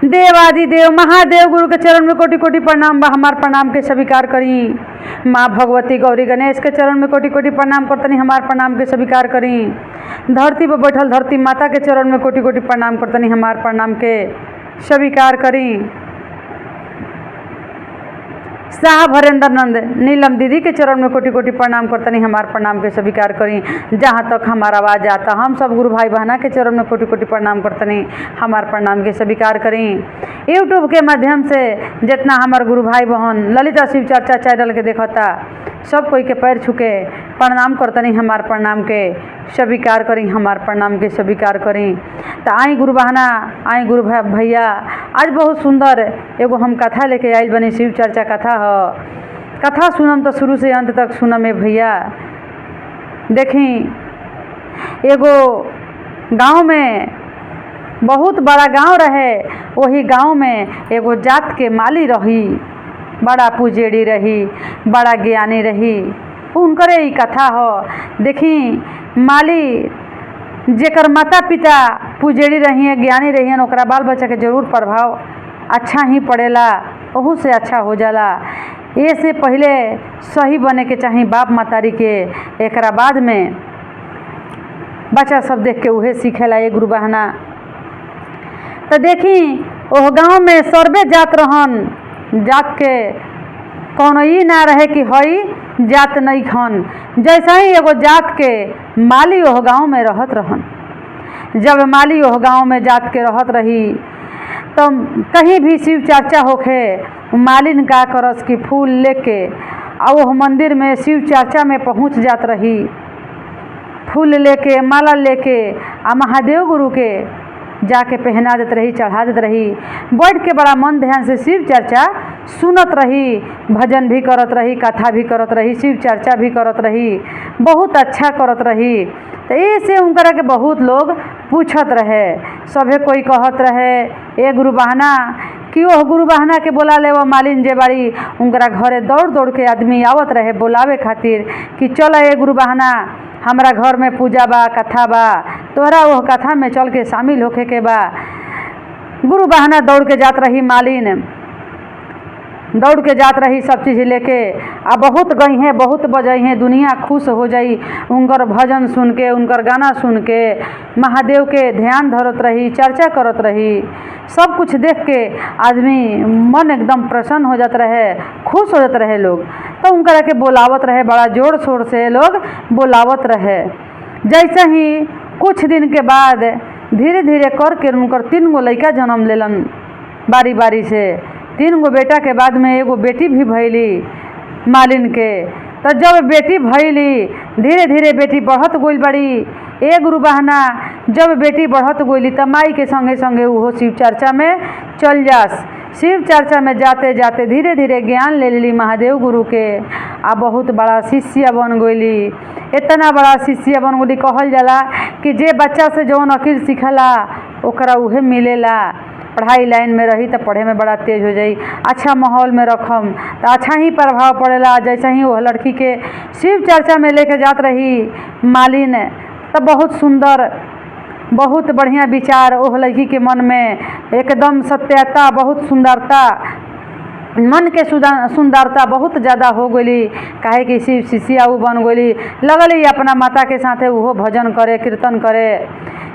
देवादिदेव महादेव गुरु के चरण में कोटि कोटि प्रणाम बा। हमार प्रणाम के स्वीकार करी। माँ भगवती गौरी गणेश के चरण में कोटि कोटि प्रणाम करतनी। हमार प्रणाम के स्वीकार करी। धरती पर बैठल धरती माता के चरण में कोटि कोटि प्रणाम करतनी। हमार प्रणाम के स्वीकार करी। शाह भरेंद्र नंद नीलम दीदी के चरण में कोटि कोटि प्रणाम करतनी। हमार प्रणाम के स्वीकार करी। जहाँ तक हमारा आवाज़ आता हम सब गुरु भाई बहना के चरण में कोटि कोटि प्रणाम करतनी। हमार प्रणाम के स्वीकार करी। यूट्यूब के माध्यम से जितना हमार गुरु भाई बहन ललिता शिव चर्चा चैनल के देखता सब कोई के पैर छुके प्रणाम करतनी। हमार प्रणाम के स्वीकार करी। हमार प्रणाम के स्वीकार करी। तो आई गुरु बहना आई गुरु भैया आज बहुत सुंदर एगो हम कथा लेके आइल बनी। शिव चर्चा कथा ह। कथा सुनम तो शुरू से अंत तक सुनम है भैया। देखी एगो गांव में बहुत बड़ा गांव रहे। वही गांव में एगो जात के माली रही। बड़ा पूजेड़ी रही, बड़ा ज्ञानी रही। उनकरे ही कथा हो। देखी माली जेकर माता पिता पूजेड़ी रही है, ज्ञानी रही है, ओकरा बाल बच्चा के जरूर प्रभाव अच्छा ही पड़ेला, ओहू से अच्छा हो जाला। ये से पहले सही बने के चाहिए बाप मातारी के। एकरा बाद में बच्चा सब देख के उहे सीखेला। ये गुरु बहना तो देखी ओह गाँव में सर्वे जात रहन। जात के कौन ई ना रहे कि हई जात नहीं खन। जैसा ही एगो जात के माली ओह गाँव में रहत रहन। जब माली ओह गाँव में जात के रहत रही तो कहीं भी शिव चर्चा होखे मालिन का करस की फूल लेके आ वह मंदिर में शिव चर्चा में पहुंच जात रही। फूल लेके माला लेके आ महादेव गुरु के जाके पहना देत रही, चढ़ा देत रही। बैठ के बड़ा मन ध्यान से शिव चर्चा सुनत रही। भजन भी करत रही, कथा भी करत रही, शिव चर्चा भी करत रही। बहुत अच्छा करत रही। तो ऐसे उनकरा के बहुत लोग पूछत रहे। सभे कोई कहत रहे ए गुरु बहना कि ओह गुरु बहना के बोला ले वो मालिन जे बाड़ी। उनकरा घरे दौड़ दौड़ के आदमी आवत रहे बोलावे खातिर कि चल ए गुरु बहना हमरा घर में पूजा बा, कथा बा, तोहरा वह कथा में चल के शामिल होके के बा। गुरु बहना दौड़ के जात रही। मालिन दौड़ के जात रही सब चीज़ लेके। आ बहुत गई हैं, बहुत बजई हैं, दुनिया खुश हो जाई उनकर भजन सुन के, उनकर गाना सुन के। महादेव के ध्यान धरत रही, चर्चा करत रही। सब कुछ देख के आदमी मन एकदम प्रसन्न हो जात रहे, खुश हो जात रहे लोग। तो उनकरा के बोलावत रहे, बड़ा जोर शोर से लोग बोलावत रहे। जैसे ही कुछ दिन के बाद धीरे धीरे करके उनकर 3 गो लड़का जन्म लेलन बारी बारी से। 3 गो बेटा के बाद में एगो बेटी भी भैली मालिन के। तो जब बेटी भैली धीरे धीरे बेटी बढ़त गई बड़ी। ए गुरु बहना जब बेटी बढ़त गई तो माई के संगे संगे वो शिव चर्चा में चल जास। शिव चर्चा में जाते जाते धीरे धीरे ज्ञान ले ली महादेव गुरु के। आ बहुत बड़ा शिष्य बन गई। इतना बड़ा शिष्य बन गई कहल जाला कि जे बच्चा से जौन अकील सीखला ओकरा उहे मिलेला। पढ़ाई लाइन में रही तो पढ़े में बड़ा तेज हो जाई। अच्छा माहौल में रखम तो अच्छा ही प्रभाव पड़ेला। जैसे ही वह लड़की के शिव चर्चा में लेके जात रही मालिन तो बहुत सुंदर, बहुत बढ़िया विचार वह लड़की के मन में एकदम सत्यता, बहुत सुंदरता, मन के सुंदरता बहुत ज़्यादा हो गई। काहे कि शिव शिष्या उ बन गई। लगल अपना माता के साथे वो भजन करे, कीर्तन करे,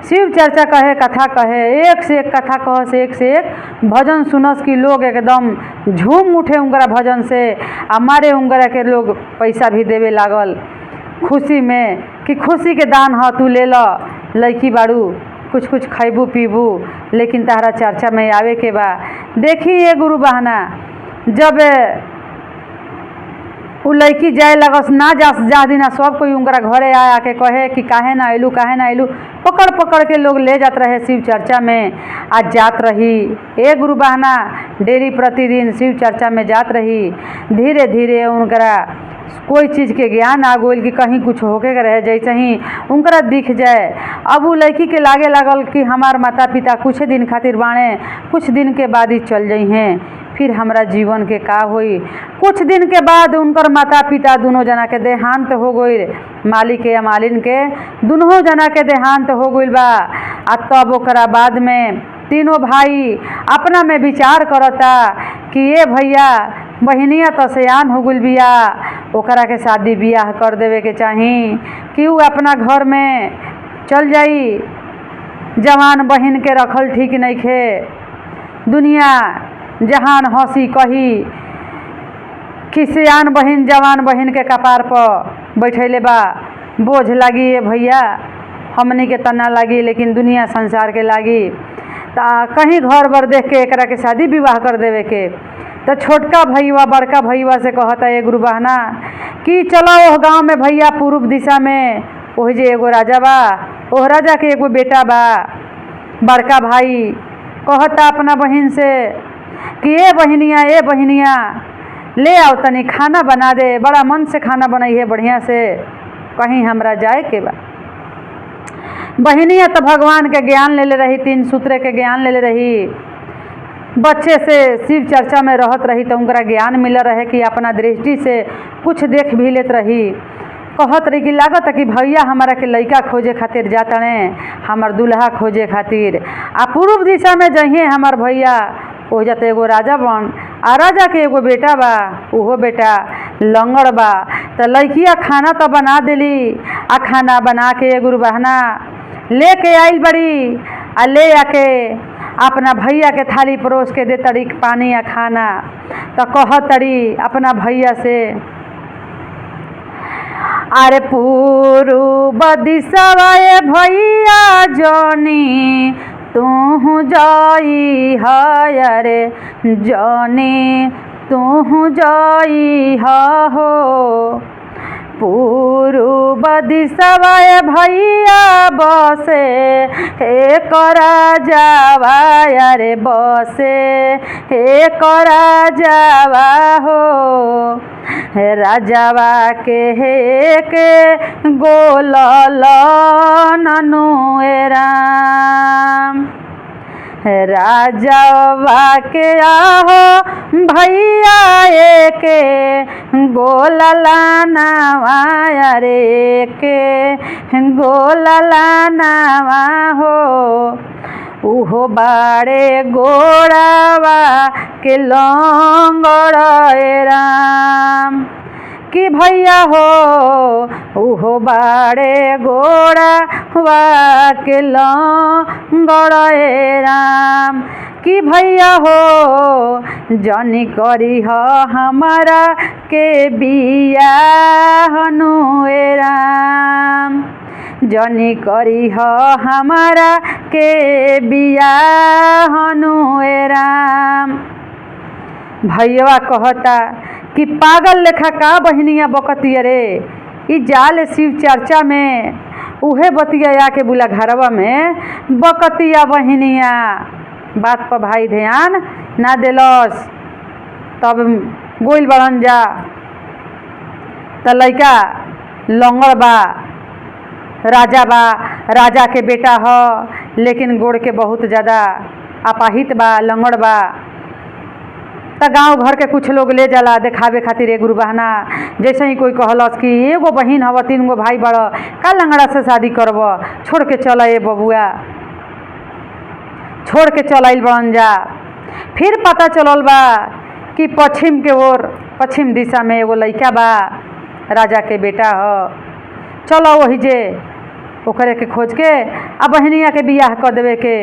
शिव चर्चा कहे, कथा कहे, एक से एक कथा कह से एक भजन सुनस कि लोग एकदम झूम उठे उनकरा भजन से। हमारे उनकरा के लोग पैसा भी देवे लागल खुशी में कि खुशी के दान ह, तू ले लो, लड़की बाड़ू, कुछ कुछ खैबू पीबू, लेकिन तारा चर्चा में आवे के बा। देखी ये गुरु बहना जब उ लड़की जाए लगस ना जा दिना सब कोई उनकरा घरे आया के कहे कि काहे ना अइलू, काहे ना अइलू। पकड़ पकड़ के लोग ले जात रहे शिव चर्चा में। आज जात रही ए गुरु बहना डेली प्रतिदिन शिव चर्चा में जात रही। धीरे धीरे उनकरा कोई चीज़ के ज्ञान आ गई कि कहीं कुछ होके के रहे। जैसे ही उनकरा दिख जाए अब वो लड़की के लागे लागल कि हमार माता पिता कुछ दिन खातिर बाणे, कुछ दिन के बाद ही चल जाइ हैं, फिर हमरा जीवन के का होई। कुछ दिन के बाद उनकर माता पिता दोनों जना के देहांत हो गई। माली के या मालिन के दोनों जना के देहांत हो गई बा। आ तब ओकरा बाद में तीनों भाई अपना में विचार करता कि ये भैया बहनिया तो सयान हो गुल बिया, ओकरा के शादी बियाह कर देवे के चाही कि उ अपना घर में चल जाई। जवान बहन के रखल ठीक नइखे। दुनिया जहान हंसी कही कि सयान बहन जवान बहन के कपार पर बैठैले बा, बोझ लागी ये भैया, हमनी के तना लागी लेकिन दुनिया संसार के लागी। ता कहीं घर बर देख के एकरा के शादी विवाह कर देवे के। तो छोटका भैया बड़का भैया से कहता है गुरु बहना कि चलो ओह गाँव में भैया पूर्व दिशा में ओह जे एगो राजा बा, ओह राजा के एगो बेटा बा। बड़का भाई कहता अपना बहन से कि ए बहनिया ले आओ तनी खाना बना दे, बड़ा मन से खाना बनाई है बढ़िया से, कहीं हमरा जाए के बा। बहनिया तो भगवान के ज्ञान ले रही, 3 सूत्र के ज्ञान ले रही, बच्चे से शिव चर्चा में रहत रही तो उनका ज्ञान मिल रहे कि अपना दृष्टि से कुछ देख भी लेत रही। कहत रही कि लागत कि भैया हमारा के लइका खोजे खातिर जातने, हमार दूल्हा खोजे खातिर। आ पूर्व दिशा में जइए हमार भैया हो जाते एगो राजा बन, आ राजा के एगो बेटा बा, उहो बेटा लंगड़ बा। तो लइकिया खाना तो बना देली, आ खाना बना के गुरु बहना लेके आइल बड़ी, आ ले आके अपना भैया के थाली परोस के दे तड़ी पानी या खाना। तो कह तड़ी अपना भैया से अरे पूर्व दिशवा भैया जनी तू जाई है, अरे जनी तू जाई हो। पूर्व दिशवा भैया बसे एक राजावा, अरे बसे एक राजावा हो। राजावा के गोल ननु राम, राजावा के आहो भैया के गोलला नावा, अरे के गोलला नावा हो। उहो बाड़े गोड़ावा के लंगड़ राम कि भैया हो, उहो बाड़े गोड़ावा के लंगड़ राम कि भैया हो। जनी करी हो हमारा के बियाह नु राम, जनी करी हो हमारा के बियाह नु राम। भैया कहता कि पागल लेखा का बहनिया बकतिया रे, ई जाल शिव चर्चा में उहे बतिया आके बुला घरवा में बकतिया बहनिया। बात पर भाई ध्यान ना देलस, तब गोइल बड़न जा। त लइका लंगड़ बा, राजा बा, राजा के बेटा ह, लेकिन गोड़ के बहुत ज़्यादा अपाहित बा, लंगड़ बा। त गांव घर के कुछ लोग ले जाला देखावे खातिर गुरु बहना। जैसे ही कोई कहलस कि एगो बहिन हव 3 गो भाई बड़, का लंगड़ा से शादी करब, छोड़ के चल ए बबुआ, छोड़ के चल आइल बड़न जा। फिर पता चलल बा कि पश्चिम के ओर, पश्चिम दिशा में एगो लइका बा, राजा के बेटा ह। चलो वही जे ओकरे के खोज के आ बहनिया के बियाह कर देवे के।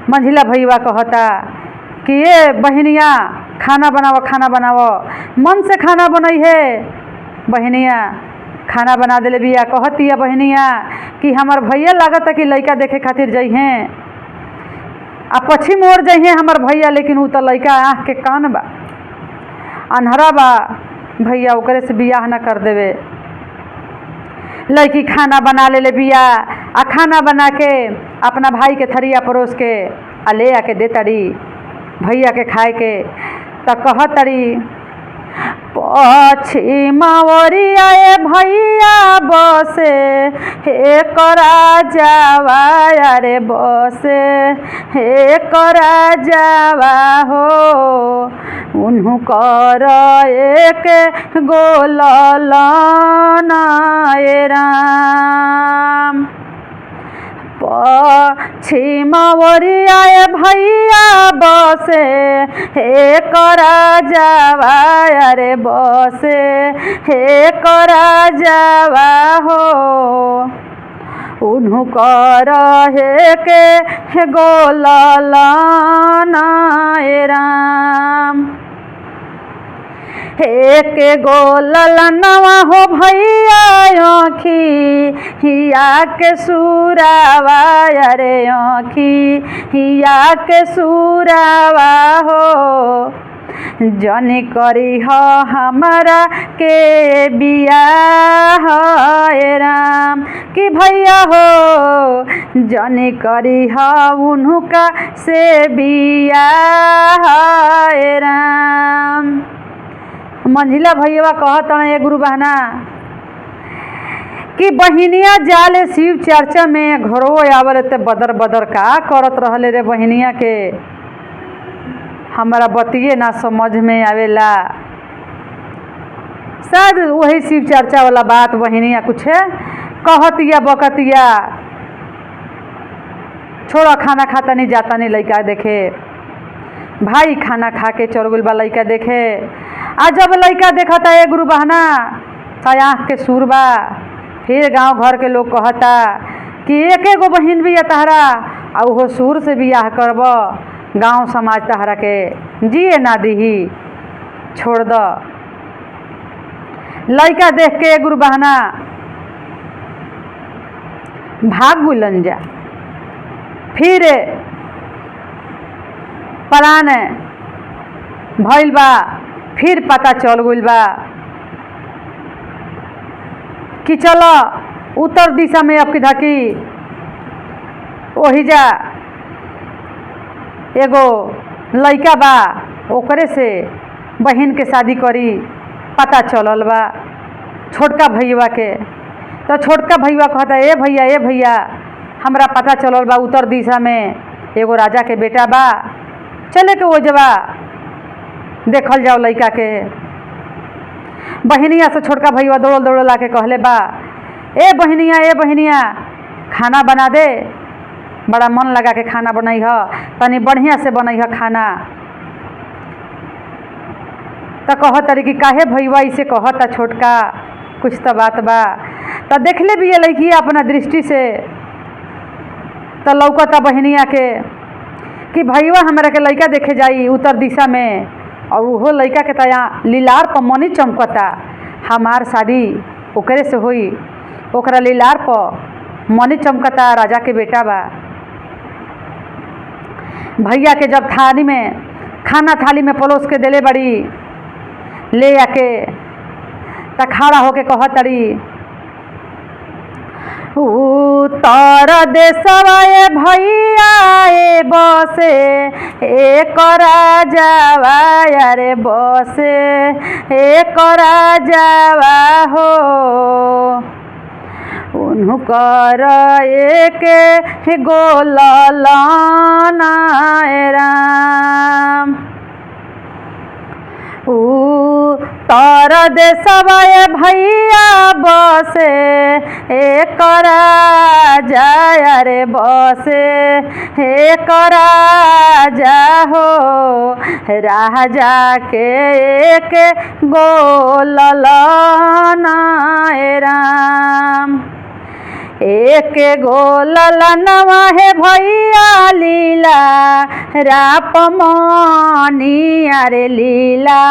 मंझिला भैया कहता कि ये बहनिया खाना बनावो, मन से खाना बनाई है। बहनिया खाना बना देले बिया। कहती है बहनिया कि हमार भैया लागत है कि लइका देखे खातिर जइहे, आ पश्चिम ओर जइहे हमार भैया, लेकिन उ तो लइका आँख के कान बा, अन्हरा बा। भैया ओकरे से बियाह न कर देवे। लड़की खाना बना ले बिया, आ खाना बना के अपना भाई के थरिया परोस के आ ले आके दे तड़ी भैया के खाए के। त कह तड़ी पश्चिम ओरिया भैया बसे एक राजावा, अरे बसे एक राजावा हो। उन्हू कर एक गोल राम, पश्चिम ओरिया भैया बसे हे करा जावा अरे बसे हे करा जावा हो उन्हू कर हे के गोललाना राम एक गोललनवा हो भैया आँखी हिया के सुरावा अरे आँखी हिया के सुरावा हो जनी करी हो हमारा के बियाह राम कि भैया हो जनी करी हो उनका से बियाह राम। मंझिला भैया कहत ये गुरु बहना कि बहिनिया जाले शिव चर्चा में घरो आवल ते बदर बदर का करत रहले रे बहिनिया के हमारा बतिये ना समझ में आवेला। शायद वही शिव चर्चा वाला बात बहिनिया कुछ कहतिया बकतिया छोड़ा खाना खाता नहीं जाता नहीं लड़का देखे भाई खाना खा के चोरगुल बा लड़का देखे आ जब लड़का देखा था ये गुरु बहना ता आँख के सुरबा फिर गांव घर के लोग कहता कि एक एगो बहन भी तहरा आ वो सुर से बियाह करब गांव समाज तहरा के जिए ना दीही छोड़ द। लड़का देख के गुरु बहना भाग गुलन जा फिर पलान भइल बा फिर पता चल गइल बा कि चलो उत्तर दिशा में अब की वही जा एगो लड़का बा ओकरे से बहन के शादी करी पता चलल बा छोटका भैया के। तो छोटका भैया कहता ए भैया हमरा पता चलल बा उत्तर दिशा में एगो राजा के बेटा बा चले के वो जबा देखल जाओ लड़का के। बहनिया से छोटका भैया दौड़ल दौड़ल आके कहले बा ए बहनिया खाना बना दे बड़ा मन लगा के खाना बनाई ह तनी बढ़िया से बनाई ह खाना। तो कहत तरी कि काहे भैया इसे कहता छोटका कुछ तो बात बा। तो देख ले भी ये लड़की अपना दृष्टि से तो लौकता बहनिया के कि भैया हमारा के लड़का देखे जाई उत्तर दिशा में और वो लड़का के तया लीलार पर मनी चमकता हमार शादी ओकरे से होई ओकरा लीलार पर मनी चमकता राजा के बेटा बा। भैया के जब थाली में खाना थाली में परोस के देले बड़ी ले आके त खड़ा होके कहत तड़ी उत्तर देशवा भैया ए बसे एक राजावा अरे बसे एक राजावा हो उनकर एक गोललाना राम। उत्तर देशवा भैया बसे एक राजा अरे बसे एक राजा हो राजा के एक गोललाना राम। एक गोललनवा है भैया लीला रापमनी अरे लीला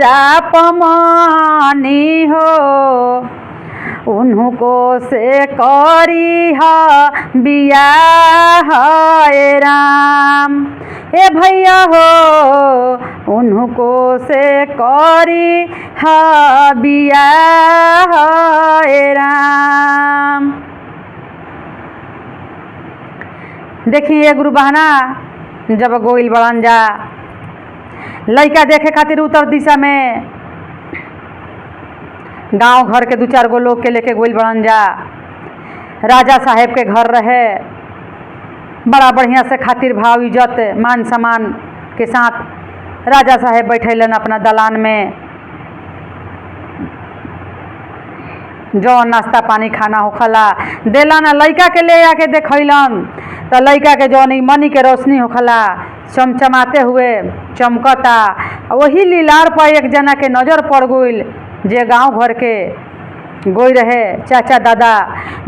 रापमनी हो उनको से करी हा बियाह राम। ए भैया हो उनको से करी हा बियाह राम। देखिए गुरु बहना जब गोइल बड़न जा लड़का देखे खातिर उत्तर दिशा में गांव घर के दो चार गो लोग के लेके गोइल बड़न जा। राजा साहेब के घर रहे बड़ा बढ़िया से खातिर भाव इज्जत मान सम्मान के साथ राजा साहेब बैठेलन अपना दलान में। जौन नाश्ता पानी खाना होखला देलन, लइका के ले आके देखैलन तो लइका के जौन मनी के रोशनी होखला चमचमाते हुए चमकता। वही लीलार पर एक जना के नज़र पड़ गइल जे गांव घर के गोई रहे चाचा दादा,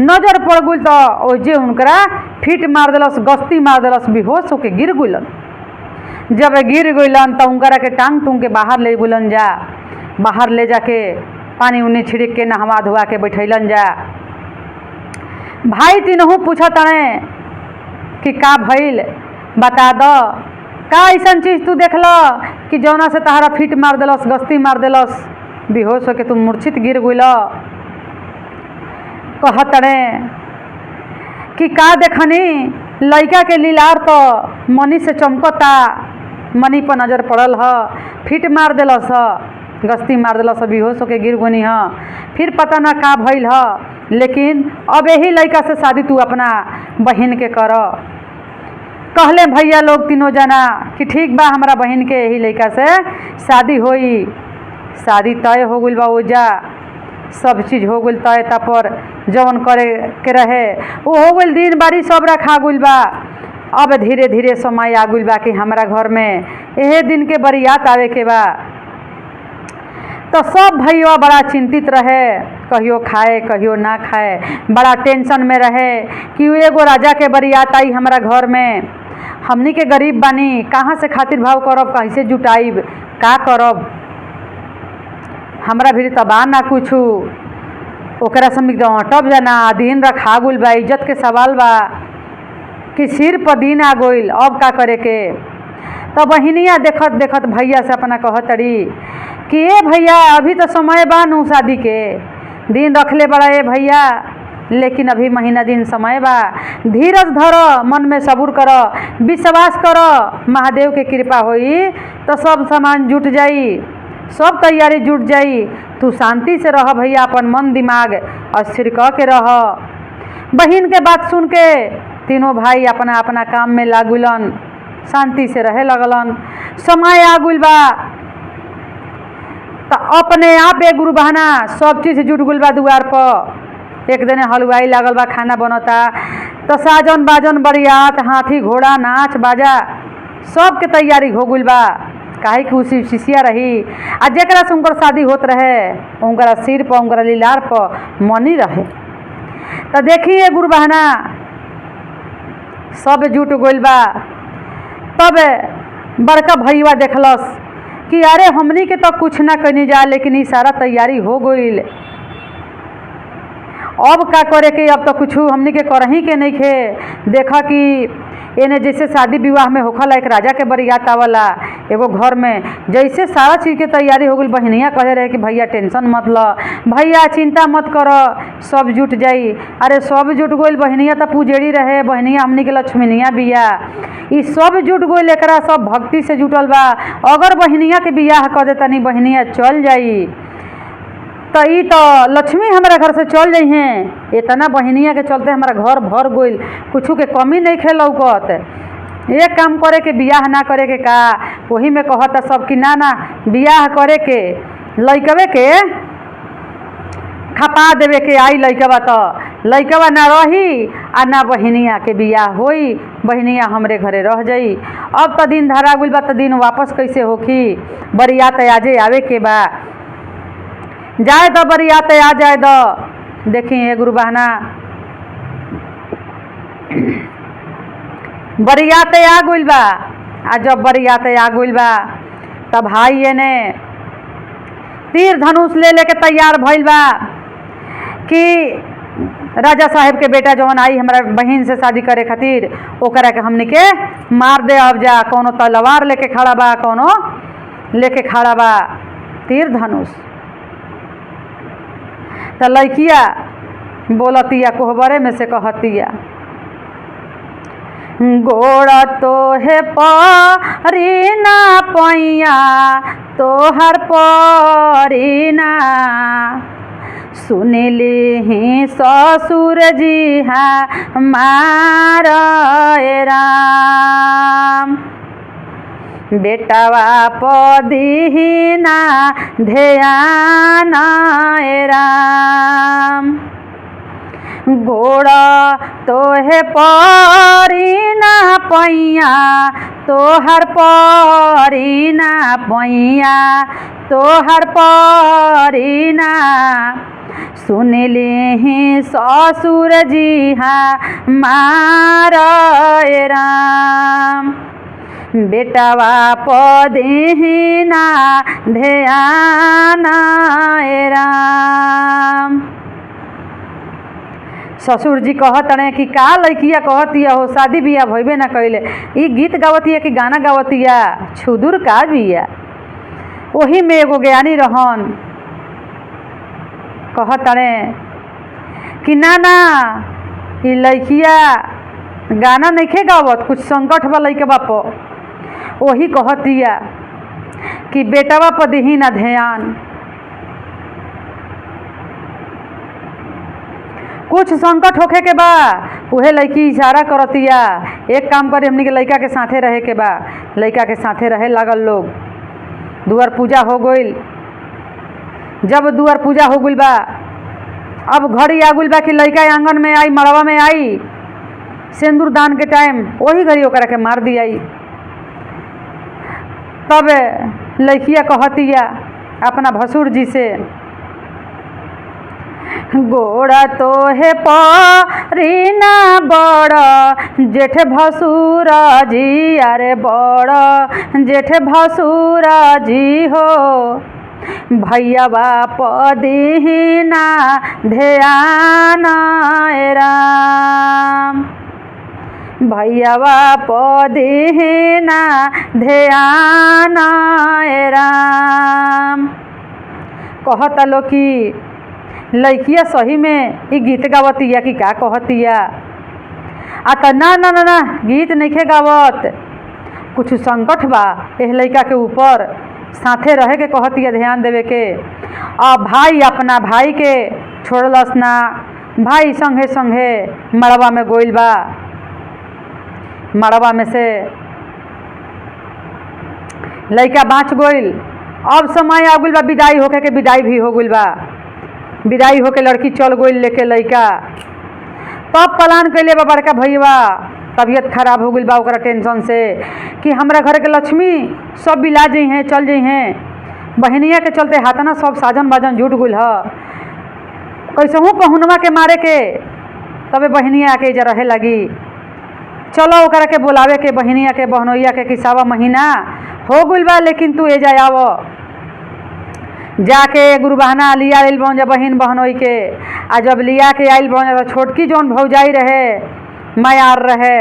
नज़र पड़ गइल तो ओजे उनकरा फिट मार दिलस, गस्ती मार दिलस, बेहोश होके गिर गइलन। जब गिर गइलन तो उनकरा के टांग टूंग के बाहर ले गइलन जा, बाहर ले जाके पानी उन्नी छिड़क के नहवा धुआ के बैठैलन जा। भाई तीनों पूछत ताने कि का भइल बता दो, का ऐसा चीज़ तू देखल कि जौना से तहरा फिट मार दिलस, गस्ती मार दिलस, बेहोश होके तुम मूर्छित गिर गइल। कहत रे कि का देखनी, लइका के लीलार तो मनी से चमकता, मनी पर नज़र पड़ल ह, फिट मार दिलस, गस्ती मार दिलस, बेहोश होके गिर गनी ह। फिर पता ना का भइल ह, लेकिन अब यही लइका से शादी तू अपना बहन के कर। कहले भैया लोग तीनों जना कि ठीक बा, हमारा बहन के यही लइका से शादी होई। शादी तय हो गइल बा, ओजा सब चीज़ हो गइल तय, तापर जवन करे के रहे वो हो गइल, दिन बारी सब रखा गइल बा। अब धीरे धीरे समय आ गइल बा कि हमारा घर में यह दिन के बरियात आवे के बा। तो सब भैया बड़ा चिंतित रहे, कहियो खाए कहियो ना खाए, बड़ा टेंशन में रहे कि एगो राजा के बरियात आई हमारा घर में, हमनी के गरीब बानी, कहाँ से खातिर भाव करब, कैसे जुटाइब, का करब, हमरा भी तबा ना कुछ। ओकरा समझ अटब जाना, दिन रखा गइल बा, इज्जत के सवाल बा कि सिर पर दिन आ गइल, अब का करे के। तो बहिनिया देखत देखत भैया से अपना कहत तड़ी कि ए भैया अभी तो समय बा नु शादी के, दिन रखले बड़ा ए भैया, लेकिन अभी महीना दिन समय बा, धीरज धर, मन में सबूर कर, विश्वास कर, महादेव के कृपा होई तो सब सामान जुट जाई, सब तैयारी जुट जाई। तू शांति से रह भैया, अपन मन दिमाग स्थिर क के रह। बहन के बात सुन के तीनों भाई अपना अपना काम में लागुलन, शांति से रहे लगलन। समय आ गइल बा तो अपने आप एक गुरु बहाना सब चीज़ जुट गइल बा दुआर पर। एक दिन हलवाई लागल बा, खाना बनता, तो साजन बाजन बरियात, हाथी घोड़ा नाच बाजा सब के तैयारी हो गइल बा। काहे कि उसी शिष्या रही आ जरा से उनकर शादी होत रहे, उनकरा सिर पर उनकरा लीलार पर मनी रहे। तो देखिए गुरु बहना सब जुट गइल बा। तब बड़का भैया देखलस कि अरे हमनी के तो कुछ ना कनी जा, लेकिन ई सारा तैयारी हो गइल, अब का करे के, अब तो कुछ हमनी के करही के नहीं खे। देखा कि एने जैसे शादी विवाह में होखला एक राजा के बरियात आवला एगो घर में, जैसे सारा चीज़ के तैयारी हो गई। बहनिया कहे रहे कि भैया टेंशन मत ल, भैया चिंता मत कर, सब जुट जाई। अरे सब जुट गइल, बहनिया तो पूजेड़ी रहे, बहनिया हमनी के लक्ष्मीनिया बिया, ई सब जुट गइल, एकरा सब भक्ति से जुटल बा। अगर बहनिया के बियाह कर दे तनी बहनिया चल जाई तो ई तो लक्ष्मी हमारा घर से चल जाइ हैं। इतना बहनिया के चलते हमारा घर भर गइल, कुछ के कमी नहीं खे लौकत। एक काम करे के बियाह ना करे के का, वही में कहता सब कि ना ना बियाह करे के, लइकवे के खपा देवे के आई लइकवा, तो लइकवा ना रही आ ना बहनिया के बियाह होई, बहनिया हमरे घरे रह जाई। अब तो दिन धरा गइल बा, तो दिन वापस कैसे होखी, बरियात आजे आवे के बा, जाए तो बरियात आ जाए दो। देखिए गुरु बहना बरियात आ गइल बा, आ जब बरियात आ गइल बा तब भाई ने तीर धनुष ले लेके तैयार भइल बा कि राजा साहेब के बेटा जवन आई हमारा बहन से शादी करे खातिर, ओकरा के हमनी के मार दे। अब जा कोनो तलवार लेके खड़ा बा, कोनो लेके खड़ा बा तीर धनुष। तो लइकिया बोलतिया कोहबरे में से कहतिया, गोड़ा तो है परीना पैया तोहर परीना, सुनिली ही ससुर जी हमार राम। बेटावा पदीना ध्यान राम गोड़ तोहे परीना पैया तोहर परीना पैया तोहर परीना सुनली ससुर जी मार राम बेटावा पदीना ध्यान राम। ससुर जी कहतने कि का लड़किया कहतिया हो शादी बिया भइबे ना कइले ई गीत गावतिया कि गाना गावतिया छुदुर का बिया। वही में एगो ज्ञानी रहन कहतने कि ना ना ई लड़किया गाना नइखे गावत कुछ संकट बा लइके बाप। वही कहतिया कि बेटावा पर दिही ना ध्यान कुछ संकट होखे के बा उहे लड़की इशारा करतिया एक काम करे हमनी के लड़का के साथे रहे के बा। लड़का के साथे रहे लागल लोग। दुआर पूजा हो गइल। जब दुआर पूजा हो गइल बा अब घड़ी आ गइल बा कि लड़का आंगन में आई मड़वा में आई सिंदूर दान के टाइम वही घड़ी ओकरा के मार दिया। तब लड़किया कहतिया अपना भसुर जी से गोड़ा तोहे परीना बड़ जेठ भसुर जी अरे बड़ जेठ भसुर जी हो भैयावा पदीना ध्यान राम भैयावा पदीना ध्यान राम। कहता लो कि लड़किया सही में ई गीत गावतिया कि का कहतिया आ त ना ना ना ना गीत नइखे गावत कुछ संकट बा एह लड़का के ऊपर साथे रहे के कहतिया ध्यान देवे के। अब भाई अपना भाई के छोड़लस ना भाई संगे संगे मड़वा में गोइल बा। मड़वा में से लड़का बाँच गइल। अब समय आ गइल बा विदाई होके के विदाई भी हो गइल बा। विदाई होके लड़की चल गइल लेके लड़का। तब प्लान कैले बा बड़का भैया तबीयत खराब हो गइल बा ओकरा टेंशन से कि हमरा घर के लक्ष्मी सब बिला जाइ हैं चल जाइ हैं। बहनिया के चलते हाथना सब साजन बाजन जुट गइल ह कैसहू पहुनवा के मारे के तबे बहनिया आके इजा रहे लगी। चलो ओकरा के बुलावे के बहनिया के बहनोइया के कि सावा महीना हो गइल बा लेकिन तू एजा आव। जाके गुरुबहना लिया आइल बन जा बहन बहनोई के। आ जब लिया के आइल बन जा छोटकी जौन भौजाई रहे मायार रहे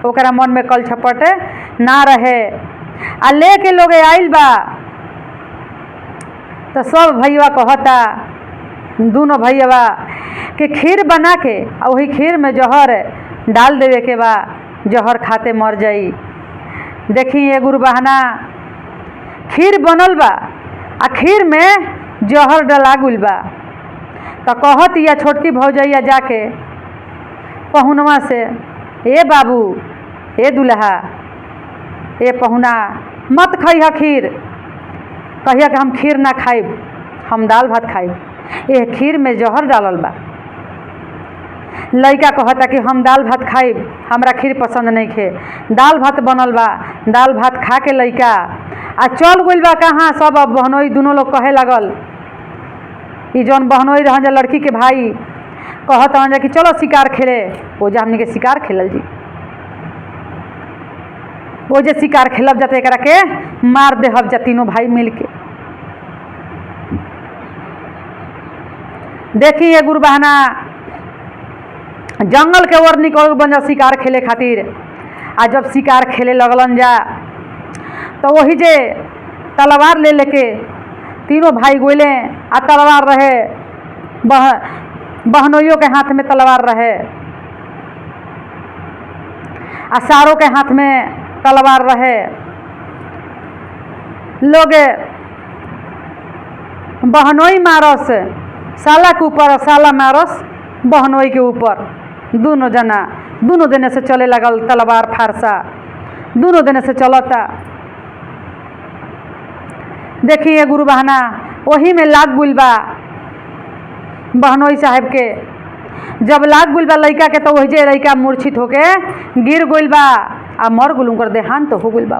ओकरा मन में कल छपट ना रहे आ लेके लोग आइल बा। तो सब भैया कहता दोनों भैया कि खीर बना के आ वही खीर में जहर डाल देवे के बा जहर खाते मर जाई। देखी ये गुरुबहना खीर बनल बा आ खीर में जहर डला गुल बा। तो कहतिया छोटकी भौजैया जाके पहुनवा से ए बाबू ए दुल्हा ए पहुना मत खइह खीर। कहिया कि हम खीर ना खाइब हम दाल भात खाइब। ए खीर में जहर डालल बा। लड़का कहता कि हम दाल भात खाइब हमरा खीर पसंद नहीं खे। दाल भात बनल बा दाल भात खा के लड़का आ चल गइल बा कहाँ। सब अब बहनोई दोनों लोग कहे लगल ई जौन बहनोई रहन जा लड़की के भाई कहत रहन जा कि चलो शिकार खेले। वो जा हमनी के शिकार खेलल जी वो जे शिकार खेलब जाते एकरा के मार देहब जा तीनों भाई मिल के। देखी ये गुरुबहना जंगल के ओर निकल बन जा शिकार खेले खातिर। आ जब शिकार खेले लगलन जा तो वही जे तलवार ले लेके तीनों भाई गोले आ तलवार रहे बहनोइयों के हाथ में तलवार रहे आ सारों के हाथ में तलवार रहे। लोग बहनोई मारस साला के ऊपर साला मारस बहनोई के ऊपर। दोनों जना दोनों देने से चले लगल तलवार फारसा दोनों देने से चलता। देखिए गुरु बहना वही में लाग गुल बा बहनोई साहब के। जब लाग गुल बा लड़का के तो वही जे लड़का मूर्छित होके गिर गुल बा आ मर गुल उनकर देहांत हो गुल बा।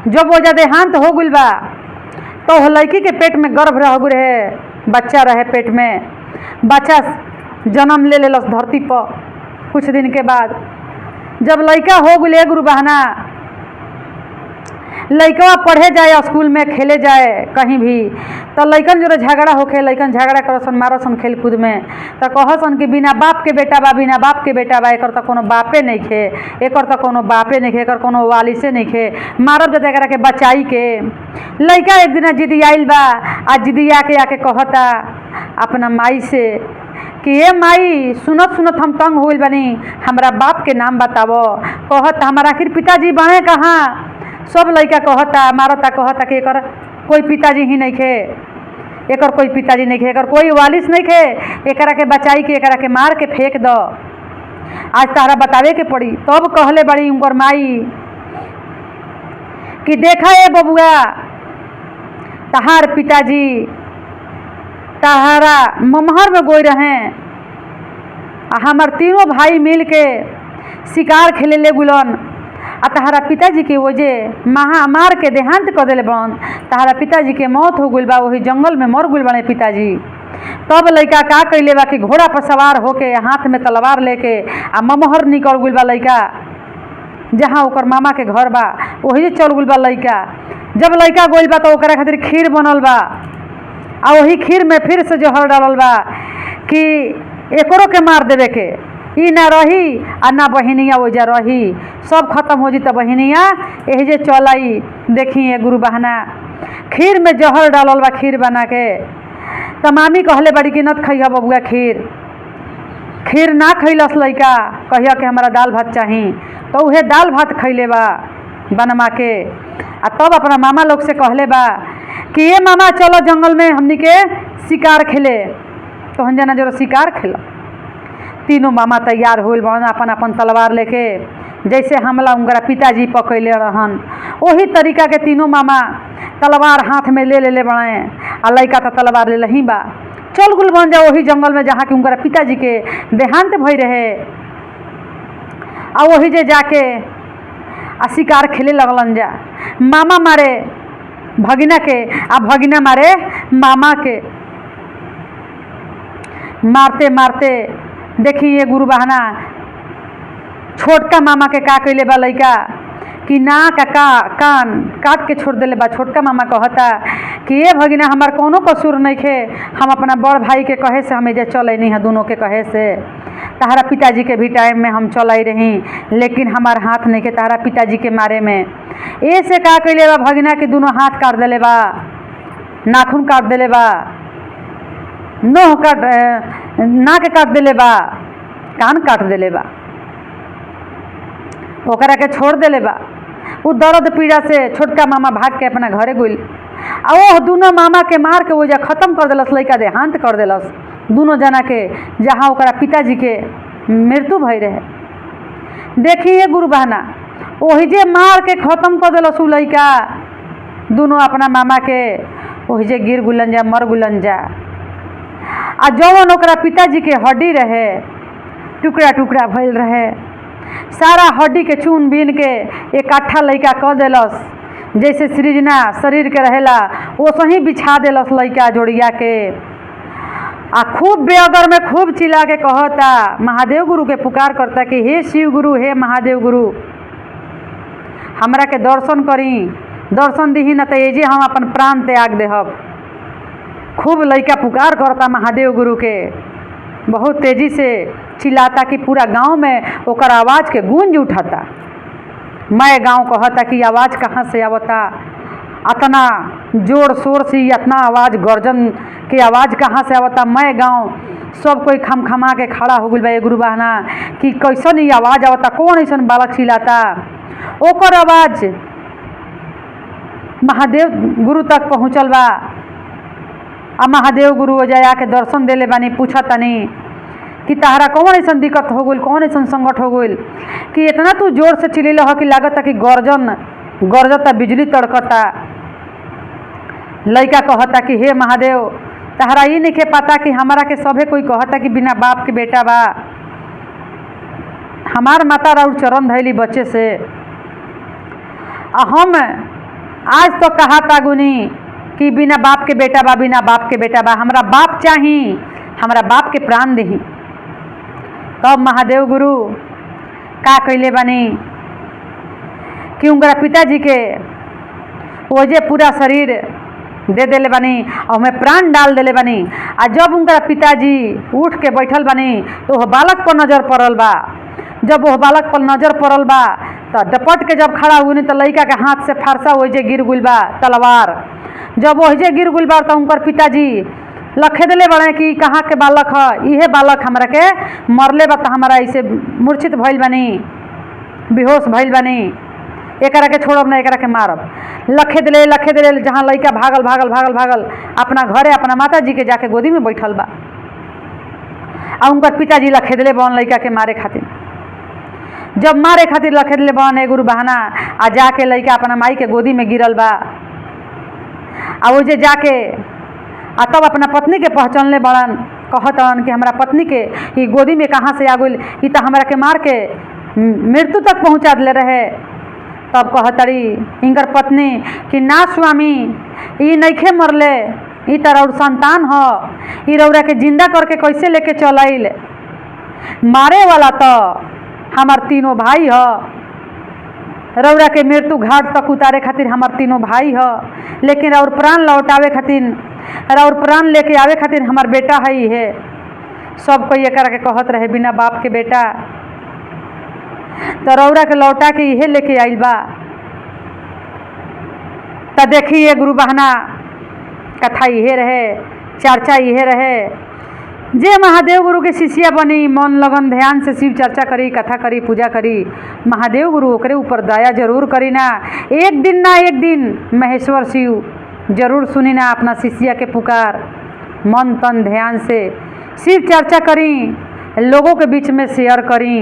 जब वो देहांत हो गुल बा तो लड़की के पेट में गर्भ रह गु रहे, बच्चा रहे पेट में, बच्चा जन्म ले लेलस धरती पर। कुछ दिन के बाद जब लड़का हो गुले गुरु बहना, लड़का पढ़े जाए स्कूल में, खेले जाए कहीं भी, तो लड़कन जो झगड़ा होके लड़कन झगड़ा करसन मारसन खेल कूद में, तो कहसन कि बिना बाप के बेटा बा, बिना बाप के बेटा बा, एकर तो कोनो बापे नहीं खे, एकर तो कोनो बापे नहीं खे, एकर कोनो वालिसे नहीं खे, मारब जब एकरा के बचाई के। लड़का एक दिन जिदियाइल बा, आज जिदिया के आके कहता अपना माई से कि ये माई सुनत सुनत हम तंग हो गइल बानी, हमरा बाप के नाम बतावो। कहता हमारा आखिर पिताजी बने कहाँ? सब लड़का कहता मारता कहता कि एकर कोई पिताजी ही नहीं खे, एकर कोई पिताजी नहीं खे, एकर कोई वालिस नहीं खे, एकरा के बचाई के एकरा के मार के फेंक दो, आज तारा बतावे के पड़ी। तब कहले बड़ी उनकर माई कि देखा ए बबुआ, तहार पिताजी तहारा ममहर में गोई रहे, हमार तीनों भाई मिल के शिकार खेले ले गुलन, आ तहारा पिताजी के वजह मार के देहांत कर दिले बन, तहारा पिताजी के मौत हो गइल बा, वही जंगल में मर गइल बने पिताजी। तब लड़का का कैले बा कि घोड़ा पर सवार होके हाथ में तलवार लेके आ ममहर निकल गइल बा लड़का, जहाँ ओकर मामा के घर बा वही चल गइल बा लड़का। जब लड़का गइल बा तो ओकरा खातिर खीर बनल बा, आ वही खीर में फिर से जहर डालल बा कि एकरो के मार देवे के, ई ना रही आ ना बहिनिया ओजा रही, सब खत्म हो जी तो बहिनिया यही जे चल आई। देखिए गुरु बहना खीर में जहर डालल बा, खीर बना के। तो मामी कहले बड़ी कि नत खइह बबुआ खीर, खीर ना खइलस लड़का, कहिया कि हमारा दाल भात चाही, तो उहे दाल भात खइले बा बनमा के। आ तब अपना मामा लोग से कहले बा कि ये मामा चलो जंगल में हमनी के शिकार खेले, तो हम जना जरा शिकार खेल। तीनों मामा तैयार होल बन अपन अपन तलवार लेके, जैसे हमला उनका पिताजी पकैले रहन वही तरीका के तीनों मामा तलवार हाथ में ले ले बने, आ लड़का तो तलवार ले लही बा। चल गुल बन जाओ वही जंगल में जहाँ कि उनका पिताजी के देहांत भई रहे, आ वही जे जाके आ शिकार खेले लगलन जा। मामा मारे भगिना के आ भगिना मारे मामा के, मारते मारते देखिए गुरु बहना छोटका मामा के का कैले बा लड़का कि नाक का कान काट के छोड़ दिले बा। छोटका मामा कहता कि ये भगिना हमार कोनो कसूर नहीं खे, हम अपना बड़ भाई के कहे से हमें जे चल नहीं है, दोनों के कहे से। तहरा पिताजी के भी टाइम में हम चल आई रही, लेकिन हमार हाथ नहीं के तहरा पिताजी के मारे में। ऐसे का कैले बा भगिना के दोनों हाथ काट दिले बा, नाखून काट दिले बा, नोह काट नाक काट दिले बा, कान काट दिले बा, ओकरा के छोड़ दिले बा। उ दर्द पीड़ा से छोटका मामा भाग के अपना घरे गइल, आ वो दोनों मामा के मार के वजह खत्म कर दिलस, लड़का देहांत कर दिलस दोनों जना के, जहाँ ओकरा पिताजी के मृत्यु भई रहे। देखिए गुरु बहना वही जे मार के खत्म कर दिलस उ लड़का दोनों अपना मामा के, वही जे गिर गुलन जा, मर गुलन जा। आ जौन ओकरा पिताजी के हड्डी रहे टुकड़ा टुकड़ा भइल रहे, सारा हड्डी के चून बीन के इकट्ठा लड़का कर दिलस, जैसे सृजना शरीर के रहेला वो सही बिछा दिलस लड़का जोड़िया के। आ खूब बेअगर में खूब चिल्ला के कहता, महादेव गुरु के पुकार करता कि हे शिव गुरु, हे महादेव गुरु, हमरा के दर्शन करी, दर्शन दीही न तो एजे हम अपन प्राण त्याग देहब। खूब लड़का पुकार करता महादेव गुरु के, बहुत तेजी से चिल्लाता कि पूरा गांव में ओकर आवाज़ के गूंज उठाता। मैं गांव कहता कि आवाज़ कहाँ से आवता, अतना जोर शोर से इतना आवाज़, गर्जन की आवाज़ कहाँ से आवता। मैं गांव सब कोई खमखमा के खड़ा हो गइल बा गुरु बहना कि कैसन ही आवाज़ आवता, कौन ऐसन बालक चिल्लाता। ओकर आवाज़ महादेव गुरु तक पहुँचल बा। आ महादेव गुरु जाया के दर्शन देले बानी, पूछा तनी कि तहरा कौन ऐसा दिक्कत हो गई, कौन ऐसा संकट हो गई कि इतना तू जोर से चिल्ला हो कि लागत कि गर्जता बिजली तड़कता। लड़का कहता कि हे महादेव, तहरा ये नहीं के पता कि हमारा के सभे कोई कहता कि बिना बाप के बेटा बा। हमार माता राउर चरण धैली बच्चे से, हम आज तो कहा तागुनी कि बिना बाप के बेटा बा, बिना बाप के बेटा बा, हमरा बाप चाही, हमरा बाप के प्राण दही। तब महादेव गुरु का कैले बानी कि उनका पिताजी के वजह पूरा शरीर दे देले बानी और हमें प्राण डाल देले बानी। आ जब उनका पिताजी उठ के बैठल बानी तो वह बालक पर नजर पड़ल बा। जब वह बालक पर नजर पड़ल बा तो डपट के जब खड़ा हुई तो लड़का के हाथ से फारसा वही गिर गुल बा तलवार। जब वही गिर गुल बा तो उनकर पिताजी लखे दिले बड़े कि कहाँ के बालक है, इहे बालक हमरा के मरले बा, तो हमारा ऐसे मूर्छित भइल बानी, बेहोश भइल बानी, एकरा के छोड़ब ना, एकरा के मारब। लखे दिले जहाँ लड़का भागल भागल भागल भागल अपना घरे अपना माता जी के जाके गोदी में बैठल बा। आ उनकर पिताजी लखे दिले बन लड़का के मारे खातिर। जब मारे खातिर लखे दिले बन ए गुरु बहाना आ जाके लड़का अपना माई के गोदी में गिरल बा। आ वो जे जाके आ तब अपना पत्नी के पहचानले बड़न, कहतन कि हमारा पत्नी के ई गोदी में कहाँ से आ गई, ई तो हमारा के मार के मृत्यु तक पहुँचा दिले रहे। तब कहतरी इनकर पत्नी कि ना स्वामी, ई नइखे मरले, ई तो रउर संतान ह, ई रउरा के जिंदा करके कैसे लेके चल आइल। मारे वाला तो हमार तीनों भाई ह, रउरा के मृत्यु घाट तक उतारे खातिर हमार तीनों भाई ह, लेकिन और प्राण लौटावे खातिर और प्राण लेके आवे खातिर हमार बेटा है। सब कोई एकरा के कहत रहे बिना बाप के बेटा, तो रउरा के लौटा के इहे लेके आइल बा। तो देखिए गुरु बहना, कथा इहे रहे, चर्चा इहे रहे। जे महादेव गुरु के शिष्या बनी, मन लगन ध्यान से शिव चर्चा करी, कथा करी, पूजा करी, महादेव गुरु ओकरे ऊपर दया जरूर करी ना। एक दिन महेश्वर शिव जरूर सुनी ना अपना शिष्या के पुकार। मन तन ध्यान से शिव चर्चा करी, लोगों के बीच में शेयर करी।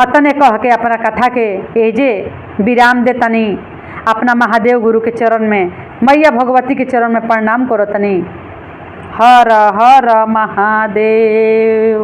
अतने कह के अपना कथा के एजे विराम दे तनी। अपना महादेव गुरु के चरण में, मैया भगवती के चरण में प्रणाम करो तनी। हर हर महादेव।